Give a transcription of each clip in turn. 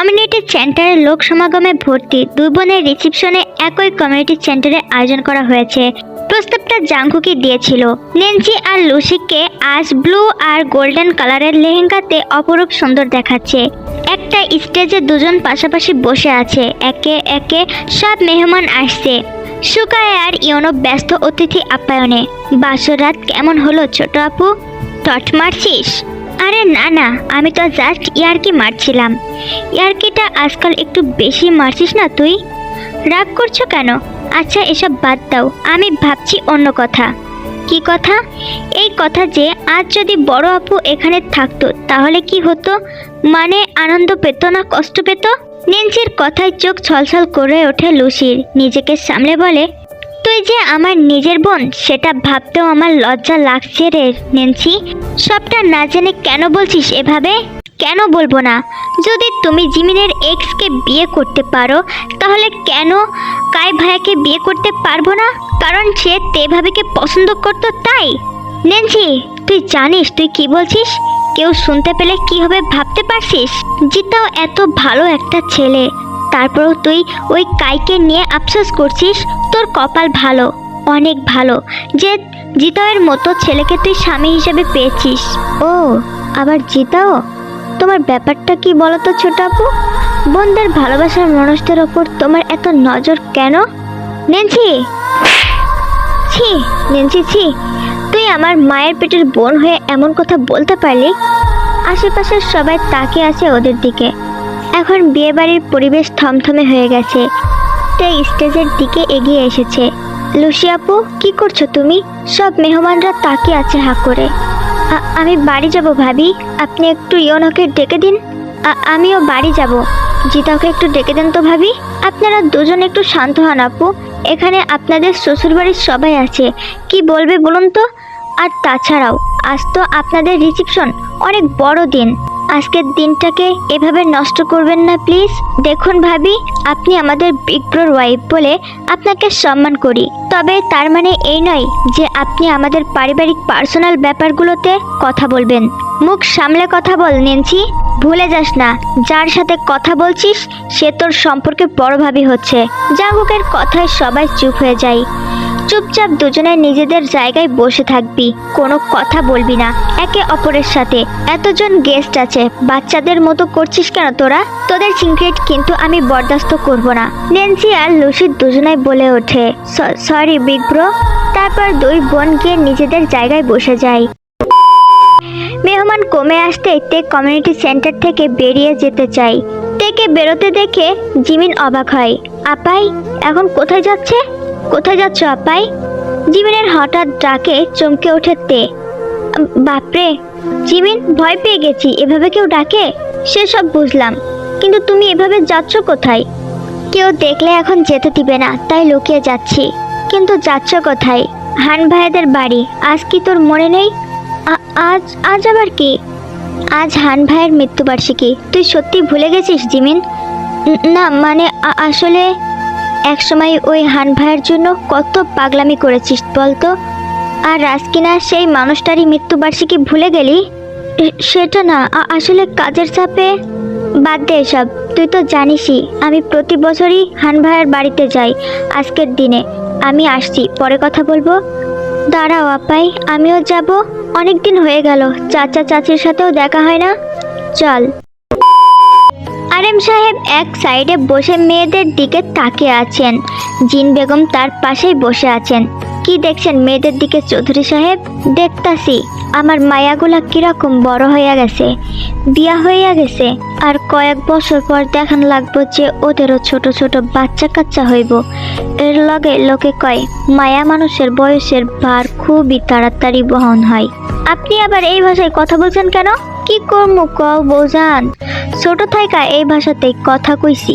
Community সেন্টারে লোক সমাগমে ভর্তি দুই বোনের রিসেপশনে একই কমিউনিটি সেন্টারে আয়োজন করা হয়েছে। প্রস্তাবটা জাংকুকি দিয়েছিল। নেন্সি আর লুসিকে আজ ব্লু আর গোল্ডেন কালারের লেহেঙ্গাতে অপরূপ সুন্দর দেখাচ্ছে। একটা স্টেজে দুজন পাশাপাশি বসে আছে, একে একে সব মেহমান আসছে। সুকায় আর ইয়নো ব্যস্ত অতিথি আপ্যায়নে। বাসর রাত কেমন হলো ছোট আপু? টট মারছিস? আরে না না, আমি তো জাস্ট ইয়ার্কি মারছিলাম। ইয়ার্কিটা আজকাল একটু বেশি মারছিস না তুই? রাগ করছো কেন? আচ্ছা এসব বাদ দাও, আমি ভাবছি অন্য কথা। কি কথা? এই কথা যে আজ যদি বড় আপু এখানে থাকতো তাহলে কি হতো? মানে আনন্দ পেত না কষ্ট পেত? নেন্সির কথায় চোখ ছলছল করে ওঠে লুসির। নিজেকে সামলে বলে, তুই যে আমার নিজের বোন সেটা ভাবতেও আমার লজ্জা লাগছে রে নেন্সি। সবটা না জেনে কেন বলছিস এভাবে? কেন বলবো না? যদি তুমি জিমিনের এক্সকে বিয়ে করতে পারো তাহলে কেন কাই ভাইয়াকে বিয়ে করতে পারবো না? কারণ সে তেভাবিকে পছন্দ করতো তাই। নেন্সি, তুই জানিস তুই কি বলছিস? কেউ শুনতে পেলে কি হবে ভাবতে পারছিস? জিতাও এত ভালো একটা ছেলে, তারপরেও তুই ওই কাইকে নিয়ে আফসোস করছিস। তোর কপাল ভালো, অনেক ভালো যে জিতাওয়ের মতো ছেলেকে তুই স্বামী হিসেবে পেয়েছিস। ও আবার জিতাও? তোমার ব্যাপারটা কি বলো তো ছোট আপু? বোনদের ভালোবাসার মানুষদের ওপর তোমার এত নজর কেন? নেন্সি, ছি নেন্সি ছি, তুই আমার মায়ের পেটের বোন হয়ে এমন কথা বলতে পারলি? আশেপাশের সবাই তাকিয়ে আছে ওদের দিকে। এখন বিয়েবাড়ির পরিবেশ থমথমে হয়ে গেছে। তাই স্টেজের দিকে এগিয়ে এসেছে। লুসি আপু, কি করছো তুমি? সব মেহমানরা তাকিয়ে আছে হাঁ করে। আমি বাড়ি যাব ভাবি, আপনি একটু ইয়নোকে ডেকে দিন। আমিও বাড়ি যাব। জিতাকে একটু ডেকে দেন তো ভাবি। আপনারা দুজন একটু শান্ত হন আপু, এখানে আপনাদের শ্বশুরবাড়ির সবাই আছে, কি বলবে বলুন তো? আর তাছাড়াও আজ তো আপনাদের রিসেপশন, অনেক বড় দিন। আজকের দিনটাকে এভাবে নষ্ট করবেন না প্লিজ। দেখুন ভাবি, আপনি আমাদের বিগ ব্রোর ওয়াইফ বলে আপনাকে সম্মান করি, তবে তার মানে এই নয় যে আপনি আমাদের পারিবারিক পার্সোনাল ব্যাপারগুলোতে কথা বলবেন। মুখ সামলে কথা বল নেন্সি। ভুলে যাস না, যার সাথে কথা বলছিস সে তোর সম্পর্কে বড় ভাবি হচ্ছে। জাঙ্কুকের কথায় সবাই চুপ হয়ে যায়। চুপচাপ দুজনে নিজেদের জায়গায় বসে থাকবি, কোনো কথা বলবি না একে অপরের সাথে। এতজন গেস্ট আছে, বাচ্চাদের মতো করছিস কেন তোরা? তোদের সিক্রেট কিন্তু আমি বরদাস্ত করব না। নেন্সি আর লুসি দুজনাই বলে ওঠে, সরি বিগ ব্রো। তারপর দুই বোন গিয়ে নিজেদের জায়গায় বসে যায়। মেহমান কমে আসতে টেক কমিউনিটি সেন্টার থেকে বেরিয়ে যেতে চাই। টেকে বেরোতে দেখে জিমিন অবাক হয়। আপাই, এখন কোথায় যাচ্ছে? কোথায় যাচ্ছ আপাই? জিমিনের হঠাৎ ডাকে চমকে ওঠে তে। বাপরে জিমিন, ভয় পেয়ে গেছি, এভাবে কেউ ডাকে? সেসব বুঝলাম, কিন্তু তুমি এভাবে যাচ্ছ কোথায়? কেউ দেখলে এখন যেতে দিবে না, তাই লুকিয়ে যাচ্ছি। কিন্তু যাচ্ছ কোথায়? হান ভাইদের বাড়ি। আজ কি তোর মনে নেই? আজ আজ আবার কি? আজ হান ভাইয়ের মৃত্যুবার্ষিকী। তুই সত্যি ভুলে গেছিস জিমিন? না মানে আসলে একসময় ওই হান ভাইয়ের জন্য কত পাগলামি করেছিস বলতো? আর রাজকিনা সেই মানুষটারই মৃত্যুবার্ষিকী ভুলে গেলি? সেটা না, আসলে কাজের চাপে। বাদ দে এসব, তুই তো জানিসই আমি প্রতি বছরই হান ভাইয়ের বাড়িতে যাই। আজকের দিনে আমি আসছি, পরে কথা বলবো। দাঁড়াও আপাই, আমিও যাব। অনেক দিন হয়ে গেল চাচা চাচির সাথেও দেখা হয় না। চল। আরেম সাহেব এক সাইডে বসে মেয়েদের দিকে তাকিয়ে আছেন। জিন বেগম তার পাশেই বসে আছেন। কি দেখছেন মেয়েদের দিকে চৌধুরী সাহেব? দেখতাছি আমার মায়াগুলা কিরকম বড় হইয়া গেছে, বিয়া হইয়া গেছে। আর কয়েক বছর পর দেখান লাগবো যে ওদেরও ছোট ছোট বাচ্চা কাচ্চা হইব। এর লগে লোকে কয় মায়া মানুষের বয়সের ভার খুবই তাড়াতাড়ি বহন হয়। আপনি আবার এই ভাষায় কথা বলছেন কেন? কি করমু কও বৌজান, ছোট থাইকা এই ভাষাতেই কথা কইছি।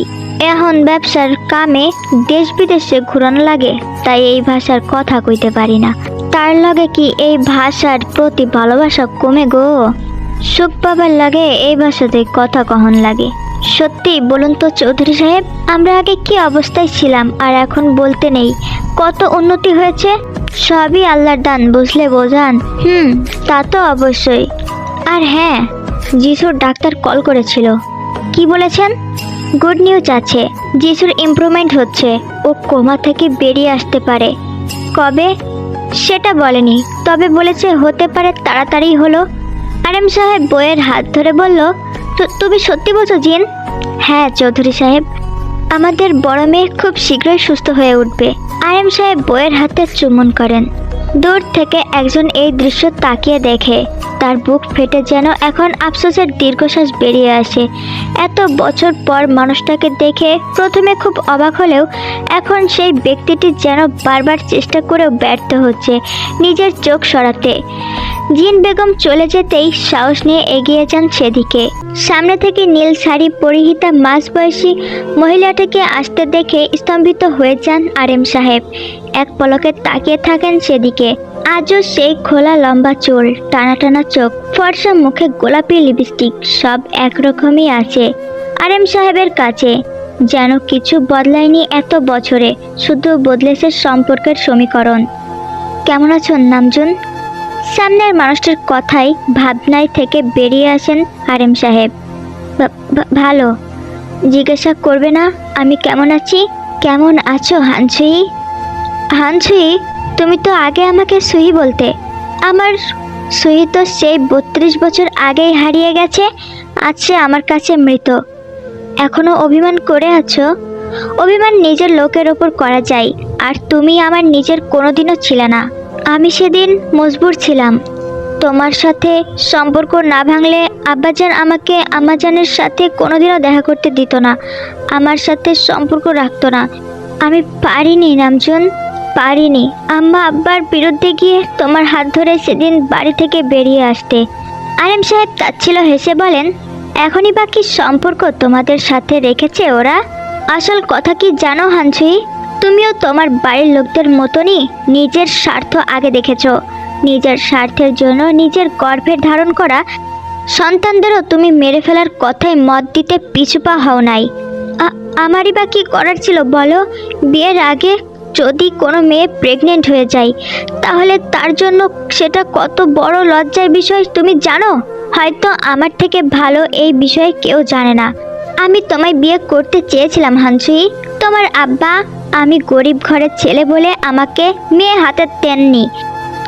এখন ব্যবসার কামে দেশ বিদেশে ঘুরানো লাগে, তাই এই ভাষার কথা কইতে পারি না। তার লগে কি এই ভাষার প্রতি ভালোবাসা কমে গো? সুখ পাবার লাগে এই ভাষাতে কথা কহন লাগে। সত্যি বলুন তো চৌধুরী সাহেব, আমরা আগে কি অবস্থায় ছিলাম আর এখন বলতে নেই কত উন্নতি হয়েছে। সবই আল্লাহর দান, বুঝলে বোঝান? তা তো অবশ্যই। আর হ্যাঁ, যিশুর ডাক্তার কল করেছিল। কি বলেছেন? গুড নিউজ আছে, যিশুর ইমপ্রুভমেন্ট হচ্ছে, ও কোমা থেকে বেরিয়ে আসতে পারে। কবে সেটা বলেনি, তবে বলেছে হতে পারে তাড়াতাড়ি হলো। আরএম সাহেব বইয়ের হাত ধরে বলল, তুমি সত্যি বলছো জিন? হ্যাঁ চৌধুরী সাহেব, আমাদের বড় মেয়ে খুব শীঘ্রই সুস্থ হয়ে উঠবে। আরএম সাহেব বইয়ের হাতে চুম্বন করেন। দূর থেকে একজন এই দৃশ্য তাকিয়ে দেখে, তার বুক ফেটে যেন এখন আফসোসের দীর্ঘশ্বাস বেরিয়ে আসে। এত বছর পর মানুষটাকে দেখে প্রথমে খুব অবাক হলেও এখন সেই ব্যক্তিটি যেন বারবার চেষ্টা করেও ব্যর্থ হচ্ছে নিজের চোখ সরাতে। জিন বেগম চলে যেতেই সাহস নিয়ে এগিয়ে যান সেদিকে। সামনে থেকে নীল শাড়ি পরিহিতা মাঝবয়সী মহিলাটাকে আসতে দেখে স্তম্ভিত হয়ে যান আরএম সাহেব। এক পলকে তাকিয়ে থাকেন সেদিকে। আজও সেই খোলা লম্বা চুল, টানা টানা চোখ, ফর্সা মুখে গোলাপি লিপস্টিক, সব একরকমই আছে আরএম সাহেবের কাছে। যেন কিছু বদলায়নি এত বছরে, শুধু বদলেছে সম্পর্কের সমীকরণ। কেমন আছেন নামজুন? সামনের মানুষটির কথাই ভাবনায় থেকে বেরিয়ে আসেন আরএম সাহেব। ভালো, জিজ্ঞাসা করবে না আমি কেমন আছি? কেমন আছো হানসুই? হানসুই, তুমি তো আগে আমাকে সুহি বলতে। আমার সুহি তো সেই 32 বছর আগেই হারিয়ে গেছে, আছে আমার কাছে মৃত। এখনো অভিমান করে আছো? অভিমান নিজের লোকের ওপর করা যায়, আর তুমি আমার নিজের কোনোদিনও ছিলে না। আমি সেদিন মজবুর ছিলাম। তোমার সাথে সম্পর্ক না ভাঙলে আব্বাজান আমাকে আম্মাজানের সাথে কোনোদিনও দেখা করতে দিত না, আমার সাথে সম্পর্ক রাখতো না। আমি পারিনি নামজুন, পারিনি আম্মা আব্বার বিরুদ্ধে গিয়ে তোমার হাত ধরে সেদিন বাড়ি থেকে বেরিয়ে আসতে। আরএম সাহেব তাচ্ছিল হেসে বলেন, এখনই বা কি সম্পর্ক তোমাদের সাথে রেখেছে ওরা? আসল কথা কি জানো হানসুই, তুমিও তোমার বাড়ির লোকদের মতনই নিজের স্বার্থ আগে দেখেছো। নিজের স্বার্থের জন্য নিজের গর্ভে ধারণ করা সন্তানদেরও তুমি মেরে ফেলার কথায় মত দিতে পিছুপা হও নাই। আমারই বা কি করার ছিল বলো? বিয়ের আগে যদি কোনো মেয়ে প্রেগনেন্ট হয়ে যায়, তাহলে তার জন্য সেটা কত বড় লজ্জার বিষয় তুমি জানো? হয়তো আমার থেকে ভালো এই বিষয়ে কেউ জানে না। আমি তোমায় বিয়ে করতে চেয়েছিলাম হানসুই। তোমার আব্বা আমি গরিব ঘরের ছেলে বলে আমাকে মেয়ে হাতে দেননি।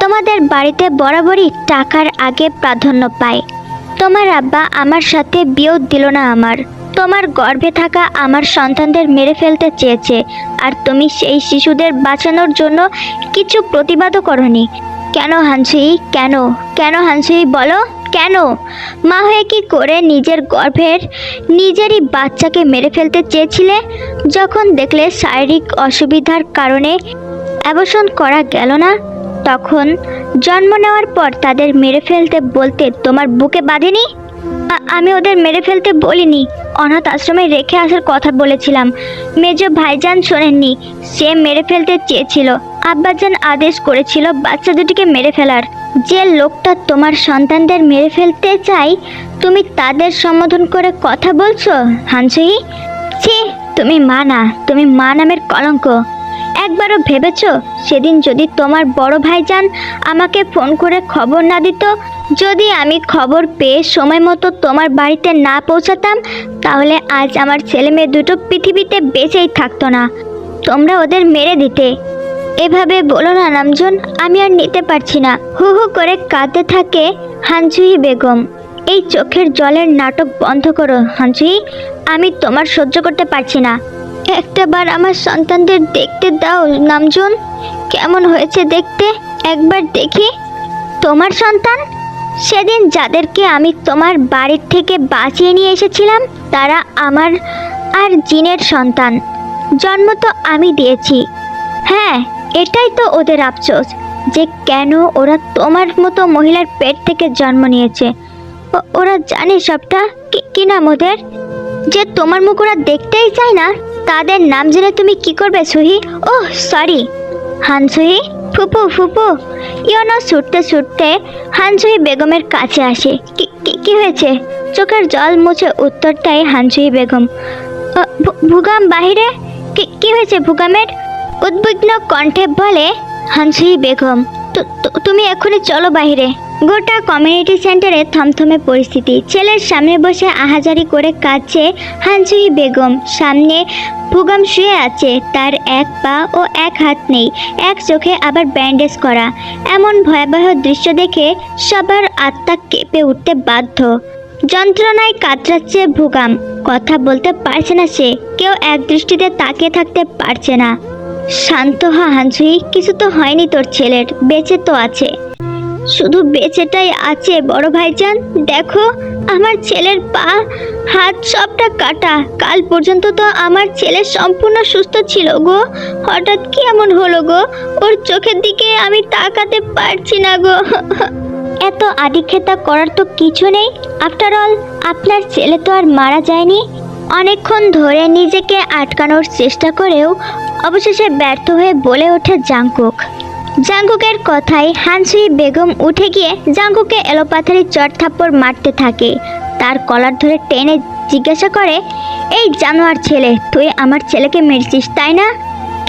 তোমাদের বাড়িতে বরাবরই টাকার আগে প্রাধান্য পায়। তোমার আব্বা আমার সাথে বিয়েও দিল না আমার। তোমার গর্ভে থাকা আমার সন্তানদের মেরে ফেলতে চেয়েছে, আর তুমি সেই শিশুদের বাঁচানোর জন্য কিছু প্রতিবাদও করনি। কেন হানসুই, কেন? কেন হানসুই বলো, কেন? মা হয়ে কি করে নিজের গর্ভের নিজেরই বাচ্চাকে মেরে ফেলতে চেয়েছিলে? যখন দেখলে শারীরিক অসুবিধার কারণে অ্যাবর্শন করা গেল না, তখন জন্ম নেওয়ার পর তাদের মেরে ফেলতে বলতে তোমার বুকে বাঁধেনি? আমি ওদের মেরে ফেলতে বলিনি, অনাথ আশ্রমে রেখে আসার কথা বলেছিলাম। মেজ ভাইজান শোনেননি, সে মেরে ফেলতে চেয়েছিল। আব্বাজান আদেশ করেছিল বাচ্চা দুটিকে মেরে ফেলার। যে লোকটা তোমার সন্তানদের মেরে ফেলতে চাই, তুমি তাদের সম্বোধন করে কথা বলছো হানসুই? ছি, তুমি মা না, তুমি মা নামের কলঙ্ক। একবারও ভেবেছো সেদিন যদি তোমার বড় ভাইজান আমাকে ফোন করে খবর না দিত, যদি আমি খবর পেয়ে সময় মতো তোমার বাড়িতে না পৌঁছাতাম, তাহলে আজ আমার ছেলে মেয়ে দুটো পৃথিবীতে বেঁচেই থাকতো না, তোমরা ওদের মেরে দিতে। এভাবে বলো না নামজুন, আমি আর নিতে পারছি না। হু হু করে কাঁদতে থাকে হানসুই বেগম। এই চোখের জলের নাটক বন্ধ করো হানসুই, আমি তোমার সহ্য করতে পারছি না। একটাবার আমার সন্তানদের দেখতে দাও নামজুন, কেমন হয়েছে দেখতে, একবার দেখি। তোমার সন্তান? সেদিন যাদেরকে আমি তোমার বাড়ির থেকে বাঁচিয়ে নিয়ে এসেছিলাম, তারা আমার আর জিনের সন্তান। জন্ম তো আমি দিয়েছি। হ্যাঁ, এটাই তো ওদের আফসোস, যে কেন ওরা তোমার মতো মহিলার পেট থেকে জন্ম নিয়েছে। ওরা জানে সবটা। কি নাম ওদের? যে তোমার মুখ ওরা দেখতেই চায় না, তাদের নাম জেনে তুমি কি করবে সুহি? Oh sorry হানসুই। ফুপু ফুপু ইয়নো ছুটতে ছুটতে হানসুই বেগমের কাছে আসে। কি হয়েছে? চোখের জল মুছে উত্তর দেয় হানসুই বেগম। ভুগাম বাহিরে। কি হয়েছে ভুগামের? উদ্বিগ্ন কণ্ঠে বলে হানসুই বেগম। তুমি এখনই চলো বাহিরে। গোটা কমিউনিটি সেন্টারে থমথমে পরিস্থিতি। ছেলের সামনে বসে আহাজারি করে কাঁদছে হানসুই বেগম। সামনে ভুগাম শুয়ে আছে, তার এক পা ও এক হাত নেই, এক চোখে আবার ব্যান্ডেজ করা। এমন ভয়াবহ দৃশ্য দেখে সবার আত্মা কেঁপে উঠতে বাধ্য। যন্ত্রণায় কাতরাচ্ছে ভুগাম, কথা বলতে পারছে না সে, কেউ এক দৃষ্টিতে তাকিয়ে থাকতে পারছে না। শান্ত হ হানসুই, কিছু তো হয়নি তোর ছেলের, বেঁচে তো আছে। শুধু বেঁচেটাই আছে বড় ভাইজান, দেখো আমার ছেলের পা হাত সবটা কাটা। কাল পর্যন্ত তো আমার ছেলে সম্পূর্ণ সুস্থ ছিল গো, হঠাৎ কি এমন হলো গো? ওর চোখের দিকে আমি তাকাতে পারছি না গো। এত আদিক্ষেতা করার তো কিছু নেই। আফটার অল আপনার ছেলে তো আর মারা যায়নি। অনেকক্ষণ ধরে নিজেকে আটকানোর চেষ্টা করেও অবশেষে ব্যর্থ হয়ে বলে ওঠে জাংকুক। জাংকুকের কথায় হানসুই বেগম উঠে গিয়ে জাংকুকে এলোপাথারি চড় থাপ্পড় মারতে থাকে। তার কলার ধরে টেনে জিজ্ঞাসা করে, এই জানোয়ার ছেলে, তুই আমার ছেলেকে মেরেছিস তাই না?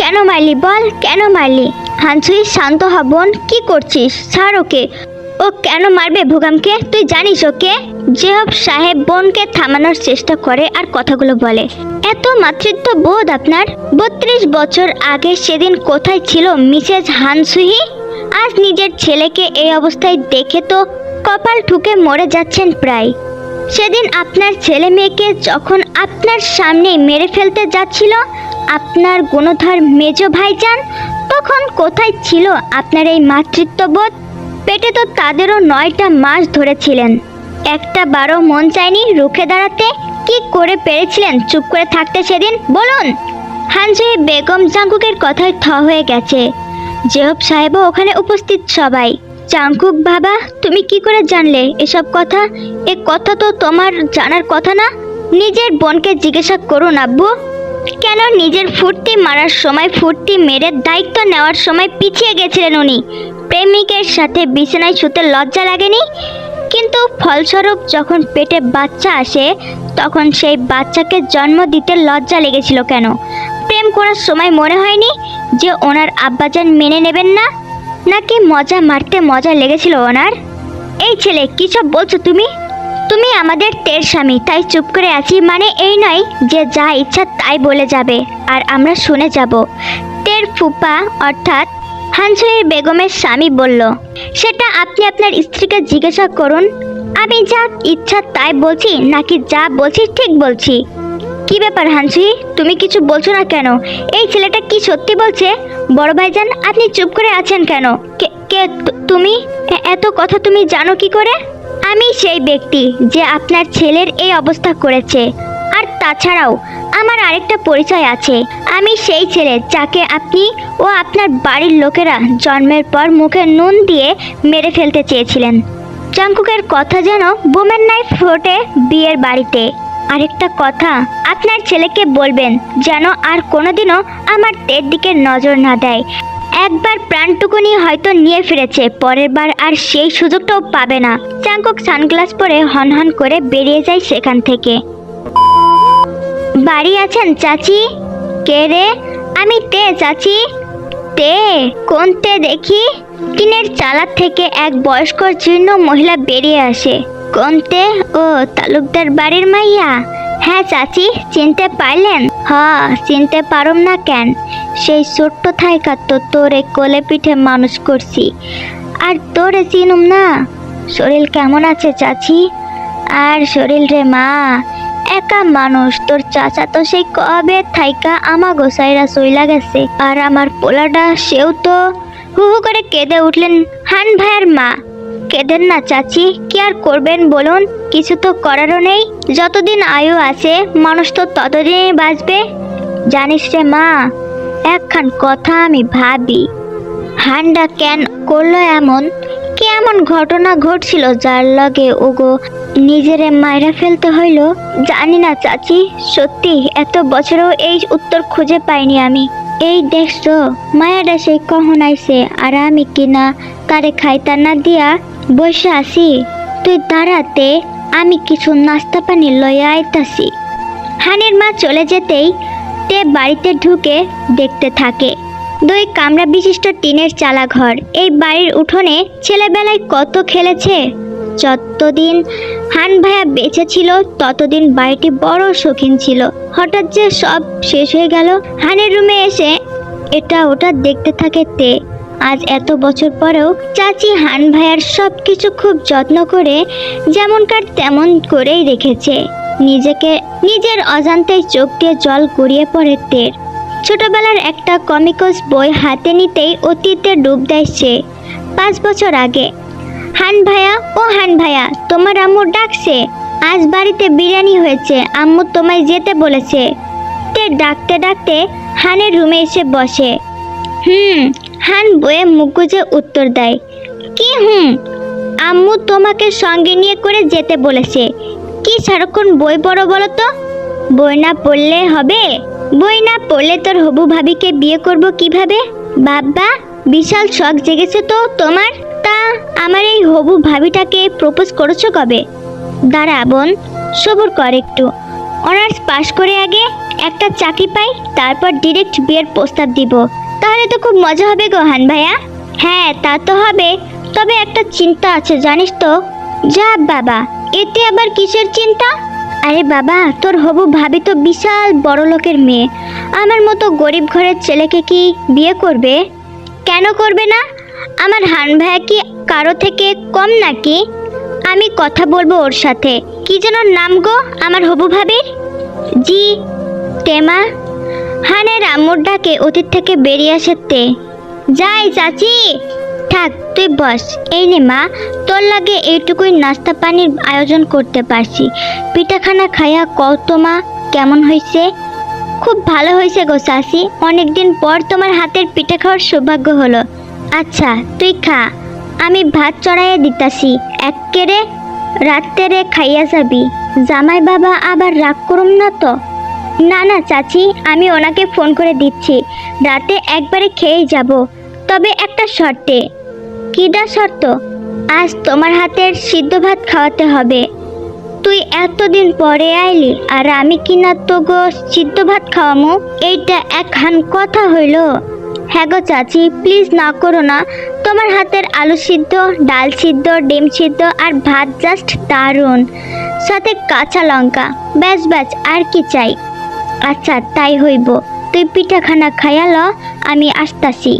কেন মারলি বল, কেন মারলি? হানসুই শান্ত হ বোন, কি করছিস? ছাড় ওকে। ও কেন মারবে ভুগামকে? তুই জানিস ওকে? জেহব সাহেব বোনকে থামানোর চেষ্টা করে আর কথাগুলো বলে। এত মাতৃত্ব বোধ আপনার? 32 বছর আগে সেদিন কোথায় ছিল মিসেস হানসুহি? আজ নিজের ছেলেকে এই অবস্থায় দেখে তো কপাল ঠুকে মরে যাচ্ছেন প্রায়। সেদিন আপনার ছেলে মেয়েকে যখন আপনার সামনে মেরে ফেলতে যাচ্ছিল আপনার গুণধর মেজ ভাইজান, তখন কোথায় ছিল আপনার এই মাতৃত্ববোধ? পেটে তো তাদেরও 9টা মাস ধরেছিলেন, একটা বারো মন চায়নি রুখে দাঁড়াতে? কি করে পেরেছিলেন চুপ করে থাকতে সেদিন বলুন? হানসুই বেগম জাংকুকের কথায় থ হয়ে গেছে। জেহব সাহেবও ওখানে উপস্থিত সবাই। জাংকুক বাবা, তুমি কি করে জানলে এসব কথা? এ কথা তো তোমার জানার কথা না। নিজের বোনকে জিজ্ঞাসা করুন আব্বু। কেন নিজের ফুর্তি মারার সময় ফুর্তি মেরে দায়িত্ব নেওয়ার সময় পিছিয়ে গেছিলেন উনি? প্রেমিকের সাথে বিছানায় শুতে লজ্জা লাগেনি? কিন্তু ফলস্বরূপ যখন পেটে বাচ্চা আসে তখন সেই বাচ্চাকে জন্ম দিতে লজ্জা লেগেছিল কেন? প্রেম করার সময় মনে হয়নি যে ওনার আব্বাজান মেনে নেবেন না? নাকি মজা মারতে মজা লেগেছিল ওনার? এই ছেলে, কী সব বলছো তুমি? তুমি আমাদের তের স্বামী, তাই চুপ করে আছি মানে এই নয় যে যা ইচ্ছা তাই বলে যাবে আর আমরা শুনে যাব। তের ফুপা অর্থাৎ হানসুই বেগমের স্বামী বলল, সেটা আপনি আপনার স্ত্রীকে জিজ্ঞাসা করুন। আমি যা ইচ্ছা তাই বলছি নাকি যা বলছি ঠিক বলছি? কি ব্যাপার হানসুই, তুমি কিছু বলছো না কেন? এই ছেলেটা কি সত্যি বলছে? বড় ভাইজান, আপনি চুপ করে আছেন কেন? কে কে তুমি? এত কথা তুমি জানো কি করে? আমি সেই ব্যক্তি যে আপনার ছেলের এই অবস্থা করেছে। আর তাছাড়াও আমার আরেকটা পরিচয় আছে। আমি সেই ছেলে যাকে আপনি ও আপনার বাড়ির লোকেরা জন্মের পর মুখে নুন দিয়ে মেরে ফেলতে চেয়েছিলেন। জাংকুকের কথা যেন বোমের নাই ফোটে বিয়ের বাড়িতে। আরেকটা কথা, আপনার ছেলেকে বলবেন যেন আর কোনোদিনও আমার তের দিকে নজর না দেয়। একবার প্রাণটুকুনি হয়তো নিয়ে ফিরেছে, পরের বার আর সেই সুযোগটাও পাবে না। জাংকুক সানগ্লাস পরে হনহন করে বেরিয়ে যায় সেখান থেকে। বাড়ি আছেন চাচি? কে রে? আমি তে চাচি। তে? কোন তে দেখি? টিনের চালা থেকে এক বয়স্ক জীর্ণ মহিলা বেরিয়ে আসে। কোন তে? ও তালুকদার বাড়ির মাইয়া? হ্যাঁ চাচি, চিনতে পারলেন? হ, চিনতে পারুম না কেন? সেই ছোট্ট থাইকা তো তোরে কোলে পিঠে মানুষ করছি, আর তোরে চিনুম না? শরীর কেমন আছে চাচি? আর শরীর রে মা, একা মানুষ। তোর চাচা তো সেই কবে থাইকা আমা গোসাইরা চইলা গেছে, আর আমার পোলাটা সেও তো। হু হু করে কেঁদে উঠলেন হান ভাইয়ের মা। কেঁদেন না চাচি, কি আর করবেন বলুন? কিছু তো করারও নেই। যতদিন আয়ু আছে মানুষ তো ততদিনই বাঁচবে। জানিস রে মা, একখান কথা আমি ভাবি, হান্ডা কেন করলো এমন? কি এমন ঘটনা ঘটছিল যার লগে ওগো নিজেরে মাইরা ফেলতে হইল? জানি না চাচি, সত্যি এত বছরেও এই উত্তর খুঁজে পাইনি আমি। এই দেখছো মায়াটা সেই কখন আইছে, আর আমি কিনা তারে খাইতা না দিয়া বসে আছি। তুই দাঁড়াতে, আমি কিছু নাস্তা পানি লইয়া আইতাছি। হানির মা চলে যেতেই তে বাড়িতে ঢুকে দেখতে থাকে দুই কামরা বিশিষ্ট টিনের চালা ঘর। এই বাড়ির উঠোনে ছেলেবেলায় কত খেলেছে। যতদিন হান ভাইয়া বেঁচে ছিল ততদিন বাড়িটি বড় শৌখিন ছিল। হঠাৎ যে সব শেষ হয়ে গেল। হানের রুমে এসে এটা ওটা দেখতে থাকে তে। আজ এত বছর পরেও চাচি হান ভাইয়ার সব কিছু খুব যত্ন করে যেমনকার তেমন করেই রেখেছে। নিজের অজান্তেই চোখ দিয়ে জল গড়িয়ে পড়ে তের। ছোটবেলার একটা কমিকস বই হাতে নিতেই অতীতে ডুব দেয় সে। 5 বছর আগে। হান ভাইয়া তোমার আম্মু ডাকছে। আজ বাড়িতে বিরিয়ানি হয়েছে, আম্মু তোমায় যেতে বলেছে। তে ডাকতে ডাকতে হানের রুমে এসে বসে। হান বইয়ে মুখ গুজে উত্তর দেয়, কি আম্মু তোমাকে সঙ্গে নিয়ে করে যেতে বলেছে। কি সারাক্ষণ বই পড়ো বলো তো? বই না পড়লে হবে? বই না পড়লে তোর হবু ভাবিকে বিয়ে করব কিভাবে? বাবা, বিশাল শখ জেগেছে তো তোমার। তা আমার এই হবু ভাবিটাকে প্রপোজ করেছো কবে? দাঁড়া বোন, সবুর কর একটু। অনার্স পাশ করে আগে একটা চাকরি পাই, তারপর ডিরেক্ট বিয়ের প্রস্তাব দিব। তাহলে তো খুব মজা হবে গো হান ভাইয়া। হ্যাঁ তা তো হবে, তবে একটা চিন্তা আছে জানিস তো। যা বাবা, এতে আবার কিসের চিন্তা? আরে বাবা, তোর হবু ভাবি তো বিশাল বড় লোকের মেয়ে। আমার মতো গরিব ঘরের ছেলেকে কি বিয়ে করবে? কেন করবে না? আমার হান ভাইয়া কি কারো থেকে কম নাকি? আমি কথা বলবো ওর সাথে। কি যেন নাম গো আমার হবু ভাবির? জি, তেমা। হানের আম্মুর ডাকে অতীত থেকে বেরিয়ে আসে তে। যাই চাচি। থাক তুই বস। এই নে মা, তোর লাগে এইটুকুই নাস্তা পানির আয়োজন করতে পারছি। পিঠাখানা খাইয়া কত মা কেমন হয়েছে? খুব ভালো হয়েছে গো চাচি, অনেকদিন পর তোমার হাতের পিঠা খাওয়ার সৌভাগ্য হলো। আচ্ছা তুই খা, আমি ভাত চড়াইয়া দিতাছি। এক্কেরে রাত্রে খাইয়া যাবি। জামাই বাবা আবার রাগ করুম না তো? না না চাচি, আমি ওনাকে ফোন করে দিচ্ছি, রাতে একবারে খেয়েই যাব, তবে একটা শর্তে। কিডা শর্ত? আজ তোমার হাতের সিদ্ধ ভাত খাওয়াতে হবে। তুই এতদিন পরে আইলি আর আমি কিনা তো গো সিদ্ধ ভাত খাওয়ামু? এইটা একখান কথা হইল? হ্যাঁ গো চাচি, প্লিজ না করো না। তোমার হাতের আলু সিদ্ধ, ডাল সিদ্ধ, ডিম সিদ্ধ আর ভাত জাস্ট দারুণ, সাথে কাঁচা লঙ্কা। ব্যাস ব্যাস, আর কি চাই? আচ্ছা তাই হইব, তুই পিঠাখানা খাইয়া ল, আমি আসতাছি।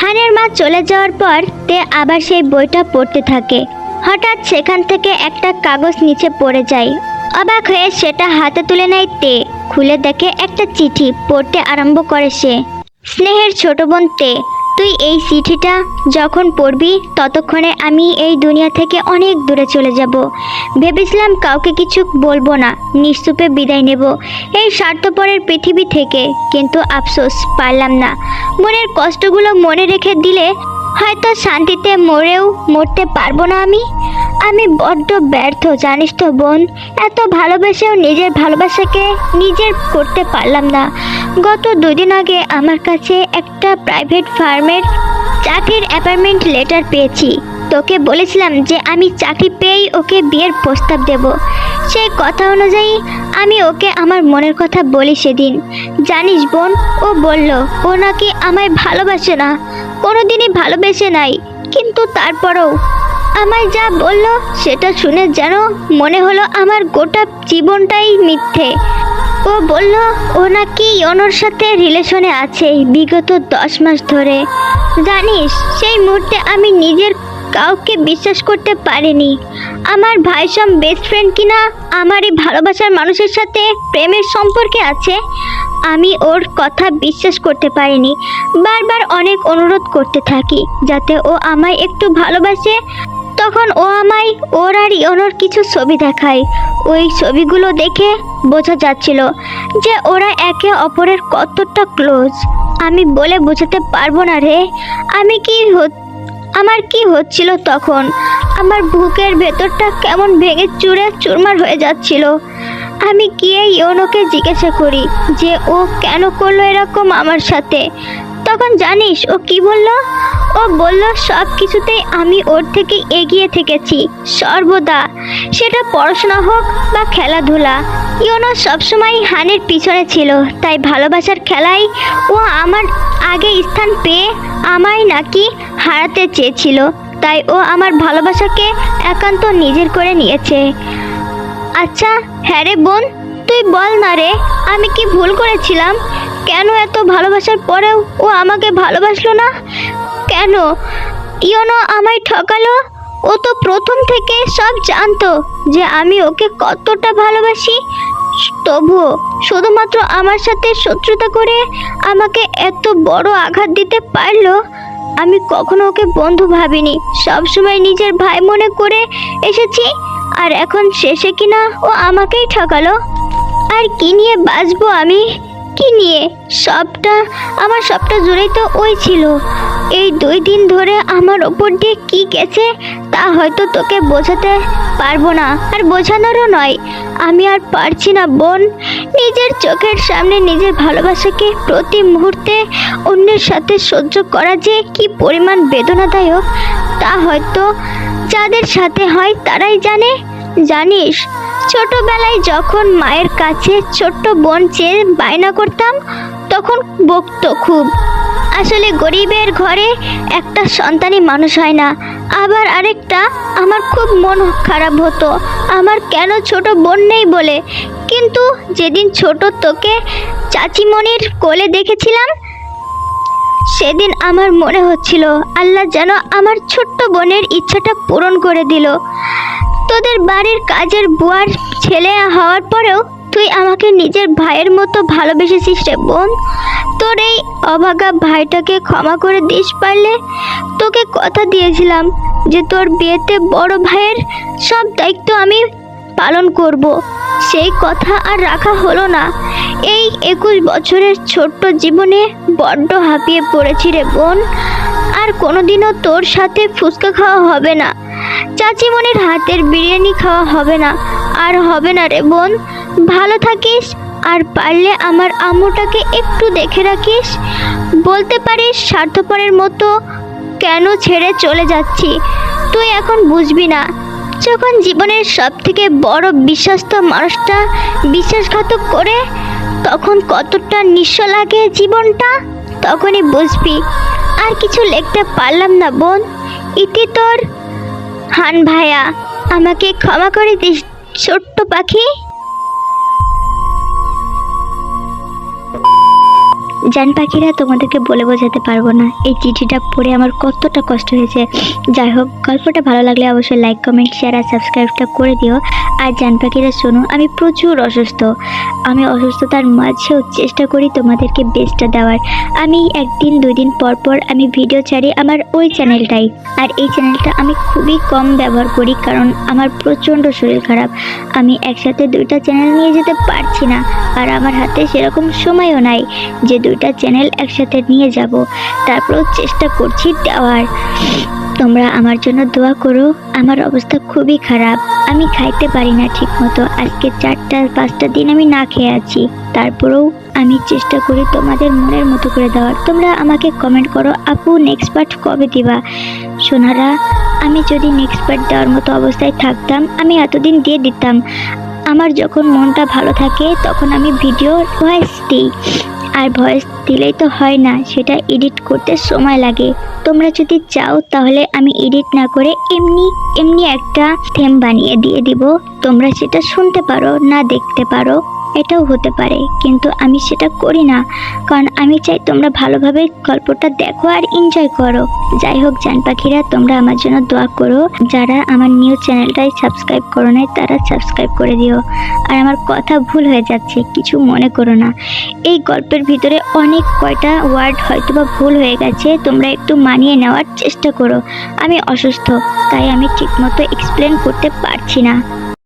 হানের মা চলে যাওয়ার পর তে আবার সেই বইটা পড়তে থাকে। হঠাৎ সেখান থেকে একটা কাগজ নিচে পড়ে যায়। অবাক হয়ে সেটা হাতে তুলে নেয় তে। খুলে দেখে একটা চিঠি। পড়তে আরম্ভ করে সে। স্নেহের ছোট বোন তে, তুই এই চিঠিটা যখন পড়বি ততক্ষণে আমি এই দুনিয়া থেকে অনেক দূরে চলে যাব। ভেবেছিলাম কাউকে কিছু বলবো না, নিশ্চুপে বিদায় নেব এই স্বার্থপরের পৃথিবী থেকে, কিন্তু আফসোস পারলাম না। মনের কষ্টগুলো মনে রেখে দিলে হয়তো শান্তিতে মরতে পারবো না আমি বড্ড ব্যর্থ জানিস তো বোন। এত ভালোবেসেও নিজের ভালোবাসাকে নিজের করতে পারলাম না। গত 2 দিন আগে আমার কাছে একটা প্রাইভেট ফার্মের চাকরির অ্যাপয়েন্টমেন্ট লেটার পেয়েছি। তোকে বলেছিলাম যে আমি চাকরি পেয়েই ওকে বিয়ের প্রস্তাব দেব। সেই কথা অনুযায়ী আমি ওকে আমার মনের কথা বলি সেদিন। জানিস বোন, ও বলল ও নাকি আমায় ভালোবাসে না, কোনোদিনই ভালোবেসে নাই। কিন্তু তারপরেও আমায় যা বলল সেটা শুনে যেন মনে হলো আমার গোটা জীবনটাই মিথ্যে। ও বলল ও নাকি ইয়নোর সাথে রিলেশনে আছে বিগত 10 মাস ধরে। জানিস সেই মুহূর্তে আমি নিজের কাউকে বিশ্বাস করতে পারিনি। আমার ভাইসম বেস্ট ফ্রেন্ড কিনা আমার এই ভালোবাসার মানুষের সাথে প্রেমের সম্পর্কে আছে। আমি ওর কথা বিশ্বাস করতে পারিনি। বারবার অনেক অনুরোধ করতে থাকি যাতে ও আমায় একটু ভালোবাসে। তখন ও আমায় ওর আর ইয়নোর কিছু ছবি দেখায়। ওই ছবিগুলো দেখে বোঝা যাচ্ছিল যে ওরা একে অপরের কতটা ক্লোজ। আমি বলে বোঝাতে পারবো না রে। আমার কি হচ্ছিল তখন। আমার বুকের ভেতরটা কেমন ভেঙে চুরে চুরমার হয়ে যাচ্ছিল। আমি গিয়ে ইয়নোকে জিজ্ঞাসা করি যে ও কেন করলো এরকম আমার সাথে। তখন জানিস ও কি বলল? ও বলল সব কিছুতেই আমি ওর থেকে এগিয়ে থেকেছি সর্বদা, সেটা পড়াশোনা হোক বা খেলাধুলা। ইওনো সবসময় হানির পিছনে ছিল, তাই ভালোবাসার খেলায় ও আমার আগে স্থান পেয়ে আমায় নাকি হারাতে চেয়েছিল। তাই ও আমার ভালোবাসাকে একান্ত নিজের করে নিয়েছে। আচ্ছা হ্যাঁ রে বোন, তুই বল না রে, আমি কি ভুল করেছিলাম? কেন এত ভালোবাসার পরেও ও আমাকে ভালোবাসলো না? কেন ইওনো আমায় ঠকালো? ও তো প্রথম থেকে সব জানতো যে আমি ওকে কতটা ভালোবাসি, তবুও শুধুমাত্র আমার সাথে শত্রুতা করে আমাকে এত বড় আঘাত দিতে পারলো। আমি কখনো ওকে বন্ধু ভাবিনি, সবসময় নিজের ভাই মনে করে এসেছি। আর এখন শেষে কিনা ও আমাকেই ঠকালো। আর কি নিয়ে বাঁচবো আমি? কি নিয়ে? আমার সবটা জুড়েই তো ওই ছিল। এই 2 দিন ধরে আমার ওপর দিয়ে কি গেছে তা হয়তো তোকে বোঝাতে পারবো না, আর বোঝানোরও নয়। আমি আর পারছি না বোন, নিজের চোখের সামনে নিজের ভালোবাসাকে প্রতি মুহূর্তে অন্যের সাথে সহ্য করা যে কি পরিমাণ বেদনাদায়ক তা হয়তো যাদের সাথে হয় তারাই জানে। জানিস, ছোটবেলায় যখন মায়ের কাছে ছোট্ট বোন চেয়ে বায়না করতাম তখন বকতো খুব। আসলে গরিবের ঘরে একটা সন্তানই মানুষ হয় না। আবার আরেকটা, আমার খুব মন খারাপ হতো আমার কেন ছোট বোন নেই বলে। কিন্তু যেদিন ছোট তোকে চাচিমণির কোলে দেখেছিলাম সেদিন আমার মনে হচ্ছিল আল্লাহ যেন আমার ছোট্ট বোনের ইচ্ছাটা পূরণ করে দিল। তোদের বাড়ির কাজের বুয়ার ছেলে হওয়ার পরেও তুই আমাকে নিজের ভাইয়ের মতো ভালোবেসেছিস রে বোন। তোর এই অভাগা ভাইটাকে ক্ষমা করে দিস পারলে। তোকে কথা দিয়েছিলাম যে তোর বিয়েতে বড় ভাইয়ের সব দায়িত্ব আমি পালন করব। সেই কথা আর রাখা হলো না। এই 21 বছরের ছোট্ট জীবনে বড্ড হাঁপিয়ে পড়েছি রে বোন। আর কোনোদিনও তোর সাথে ফুচকা খাওয়া হবে না, চাচিমণির হাতের বিরিয়ানি খাওয়া হবে না, আর হবে না রে বোন। ভালো থাকিস, আর পারলে আমার আম্মুটাকে একটু দেখে রাখিস। বলতে পারিস স্বার্থপরের মতো কেন ছেড়ে চলে যাচ্ছি, তুই এখন বুঝবি না। যখন জীবনের সব থেকে বড় বিশ্বস্ত মানুষটা বিশ্বাসঘাতক করে তখন কতটা নিঃস্ব লাগে জীবনটা, তখনই বুঝবি। আর কিছু লিখতে পারলাম না বোন। ইতি তোর হান ভাইয়া। আমাকে ক্ষমা করে দিস ছোট্ট পাখি। জান পাখিরা, তোমাদেরকে বলে বোঝাতে পারবো না এই চিঠিটা পড়ে আমার কতটা কষ্ট হয়েছে। যাই হোক, গল্পটা ভালো লাগলে অবশ্যই লাইক, কমেন্ট, শেয়ার আর সাবস্ক্রাইবটা করে দিও। আর জান পাখিরা শোনো, আমি প্রচুর অসুস্থ। আমি অসুস্থতার মাঝেও চেষ্টা করি তোমাদেরকে বেস্টটা দেওয়ার। আমি 1 দিন 2 দিন পর পর আমি ভিডিও ছাড়ি আমার ওই চ্যানেলটাই। আর এই চ্যানেলটা আমি খুবই কম ব্যবহার করি কারণ আমার প্রচণ্ড শরীর খারাপ। আমি একসাথে 2টা চ্যানেল নিয়ে যেতে পারছি না, আর আমার হাতে সেরকম সময়ও নাই যে 2টা চ্যানেল একসাথে নিয়ে যাব। তারপরেও চেষ্টা করছি দেওয়ার। তোমরা আমার জন্য দোয়া করো। আমার অবস্থা খুবই খারাপ, আমি খাইতে পারি না ঠিক মতো। আজকে 4-5টা দিন আমি না খেয়ে আছি। তারপরেও আমি চেষ্টা করি তোমাদের মনের মতো করে দেওয়ার। তোমরা আমাকে কমেন্ট করো, আপু নেক্সট পার্ট কবে দিবা? সোনারা, আমি যদি নেক্সট পার্ট দেওয়ার মতো অবস্থায় থাকতাম আমি এতদিন দিয়ে দিতাম। আমার যখন মনটা ভালো থাকে তখন আমি ভিডিও ভয়েস দিই, আর ভয়েস দিলেই তো হয় না, সেটা এডিট করতে সময় লাগে। তোমরা যদি চাও তাহলে আমি এডিট না করে এমনি একটা থেম বানিয়ে দিয়ে দিব। তোমরা সেটা শুনতে পারো, না দেখতে পারো, এটাও হতে পারে, কিন্তু আমি সেটা করি না কারণ আমি চাই তোমরা ভালোভাবে গল্পটা দেখো আর এনজয় করো। যাই হোক জান পাখিরা, তোমরা আমার জন্য দোয়া করো। যারা আমার নিউ চ্যানেলটাই সাবস্ক্রাইব করো নাই তারা সাবস্ক্রাইব করে দিও। আর আমার কথা ভুল হয়ে যাচ্ছে, কিছু মনে করো না। এই গল্পের ভিতরে অনেক কয়টা ওয়ার্ড হয়তোবা ভুল হয়ে গেছে, তোমরা একটু মানিয়ে নেওয়ার চেষ্টা করো। আমি অসুস্থ, তাই আমি ঠিকমতো এক্সপ্লেন করতে পারছি না।